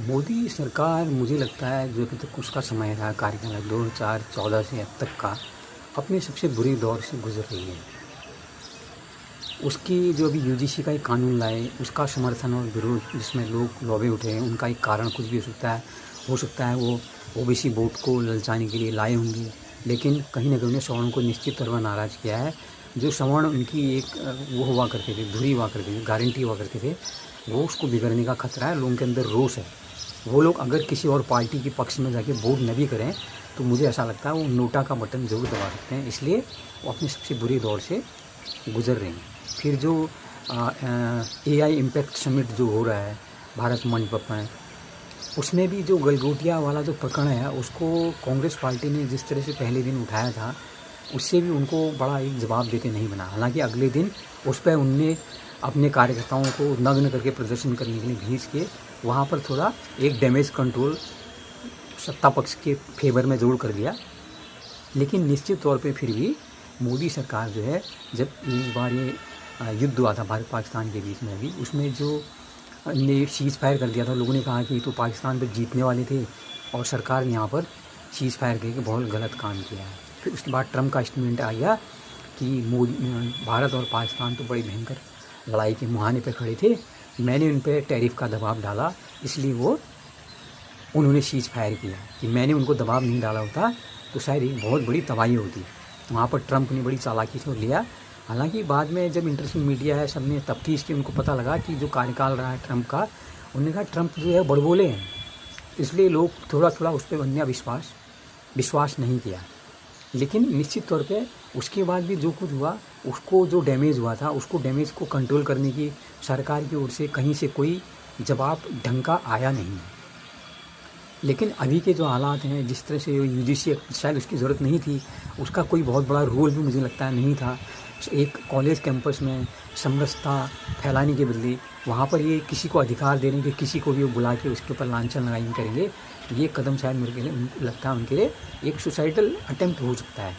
मोदी सरकार मुझे लगता है जो अभी तक उसका समय रहा कार्यकाल 2014 से अब तक का अपने सबसे बुरे दौर से गुजर रही है। उसकी जो अभी यूजीसी का एक कानून लाए उसका समर्थन और विरोध जिसमें लोग लौबे उठे हैं, उनका एक कारण कुछ भी हो सकता है वो ओबीसी वोट को ललचाने के लिए लाए होंगे, लेकिन कहीं ना कहीं उन्हें सवर्णों को निश्चित तौर पर नाराज़ किया है। जो सवर्ण उनकी एक वो हुआ करते थे, धुरी हुआ करती थी, गारंटी हुआ करते थे, वो उसको बिगड़ने का खतरा है। लोगों के अंदर रोष है। वो लोग अगर किसी और पार्टी के पक्ष में जाके वोट न भी करें तो मुझे ऐसा लगता है वो नोटा का बटन ज़रूर दबा सकते हैं। इसलिए वो अपने सबसे बुरे दौर से गुजर रहे हैं। फिर जो एआई इम्पैक्ट समिट जो हो रहा है भारत मंडप में, उसमें भी जो गलगोटिया वाला जो प्रकरण है उसको कांग्रेस पार्टी ने जिस तरह से पहले दिन उठाया था उससे भी उनको बड़ा एक जवाब देते नहीं बना। हालांकि अगले दिन उस पर उनने अपने कार्यकर्ताओं को नग्न करके प्रदर्शन करने के लिए भेज के वहाँ पर थोड़ा एक डैमेज कंट्रोल सत्ता पक्ष के फेवर में ज़रूर कर दिया। लेकिन निश्चित तौर पे फिर भी मोदी सरकार जो है, जब एक बार ये युद्ध हुआ था भारत पाकिस्तान के बीच में, भी उसमें जो ने सीज़ फायर कर दिया था, लोगों ने कहा कि तो पाकिस्तान पर जीतने वाले थे और सरकार ने यहाँ पर सीज़ फायर करके बहुत गलत काम किया है। फिर उसके बाद ट्रम्प का स्टेटमेंट आ गया कि भारत और पाकिस्तान तो बड़ी भयंकर लड़ाई के मुहाने पर खड़े थे, मैंने उन पर टैरिफ का दबाव डाला इसलिए उन्होंने सीज़ फायर किया। कि मैंने उनको दबाव नहीं डाला होता तो शायद एक बहुत बड़ी तबाही होती। वहाँ पर ट्रम्प ने बड़ी चालाकी से लिया। हालांकि बाद में जब इंटरनेशनल मीडिया है सबने तफ्तीश की, उनको पता लगा कि जो कार्यकाल रहा है ट्रम्प का, उन्होंने कहा ट्रम्प जो है बड़बोले हैं, इसलिए लोग थोड़ा थोड़ा उस पर अन्य विश्वास नहीं किया। लेकिन निश्चित तौर पे उसके बाद भी जो कुछ हुआ, उसको जो डैमेज हुआ था, उसको डैमेज को कंट्रोल करने की सरकार की ओर से कहीं से कोई जवाब ढंग का आया नहीं। लेकिन अभी के जो हालात हैं, जिस तरह से यूजीसी शायद उसकी ज़रूरत नहीं थी, उसका कोई बहुत बड़ा रोल भी मुझे लगता है नहीं था। एक कॉलेज कैंपस में समरसता फैलाने के बदले वहाँ पर ये किसी को अधिकार देने के, किसी को भी बुला के उसके ऊपर लांछन लगाई करेंगे, ये कदम शायद मेरे लिए लगता है उनके लिए एक सुसाइडल अटेम्प्ट हो सकता है।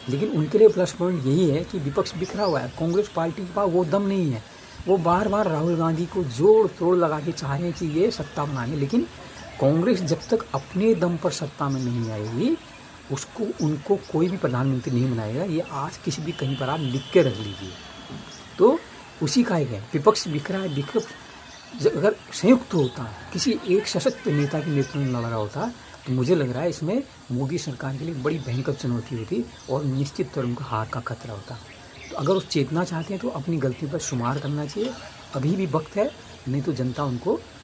लेकिन उनके लिए प्लस पॉइंट यही है कि विपक्ष बिखरा हुआ है। कांग्रेस पार्टी के पास वो दम नहीं है। वो बार बार राहुल गांधी को जोड़ तोड़ लगा के चाह रहे हैं कि ये सत्ता बनाए, लेकिन कांग्रेस जब तक अपने दम पर सत्ता में नहीं आएगी उनको कोई भी प्रधानमंत्री नहीं बनाएगा। ये आज किसी भी कहीं पर आप लिख के रख लीजिए। तो उसी का एक है, विपक्ष बिखरा है। विपक्ष अगर संयुक्त होता, किसी एक सशक्त नेता के नेतृत्व में लड़ रहा होता, तो मुझे लग रहा है इसमें मोदी सरकार के लिए बड़ी भयंकर चुनौती होती और निश्चित तौर उनका हार का खतरा होता। तो अगर वो चेतना चाहते हैं तो अपनी गलती पर शुमार करना चाहिए। अभी भी वक्त है, नहीं तो जनता उनको